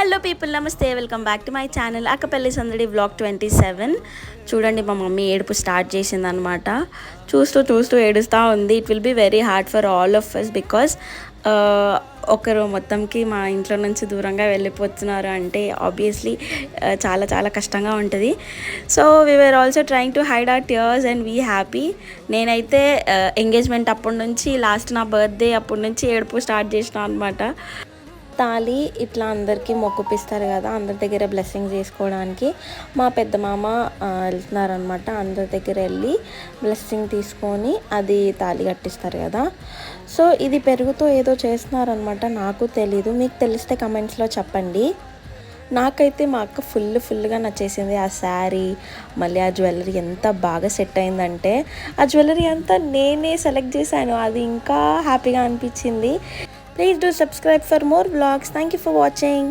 Hello people, నమస్తే, welcome back to my channel Akkapalli సందడి vlog 27. చూడండి, మా మమ్మీ ఏడుపు స్టార్ట్ చేసింది అనమాట. చూస్తూ చూస్తూ ఏడుస్తూ ఉంది. It will be very hard for all of us because ఒకరు మొత్తంకి మా ఇంట్లో నుంచి దూరంగా వెళ్ళిపోతున్నారు అంటే ఆబ్వియస్లీ చాలా చాలా కష్టంగా ఉంటుంది. So we were also trying to hide our tears and we happy. నేనైతే ఎంగేజ్మెంట్ అప్పటి నుంచి లాస్ట్ నా బర్త్డే అప్పటి నుంచి ఏడుపు స్టార్ట్ చేసిన అనమాట. తాళి ఇట్లా అందరికీ మొక్కుపిస్తారు కదా, అందరి దగ్గర బ్లెస్సింగ్ చేసుకోవడానికి మా పెద్ద మామ వెళ్తున్నారనమాట. అందరి దగ్గర వెళ్ళి బ్లెస్సింగ్ తీసుకొని అది తాళి కట్టిస్తారు కదా. సో ఇది పెరుగుతో ఏదో చేస్తున్నారనమాట, నాకు తెలీదు. మీకు తెలిస్తే కమెంట్స్లో చెప్పండి. నాకైతే మా అక్క ఫుల్గా నచ్చేసింది. ఆ శారీ మళ్ళీ ఆ జ్యువెలరీ ఎంత బాగా సెట్ అయిందంటే ఆ జ్యువెలరీ అంతా నేనే సెలెక్ట్ చేశాను. అది ఇంకా హ్యాపీగా అనిపించింది. Please do subscribe for more vlogs. Thank you for watching.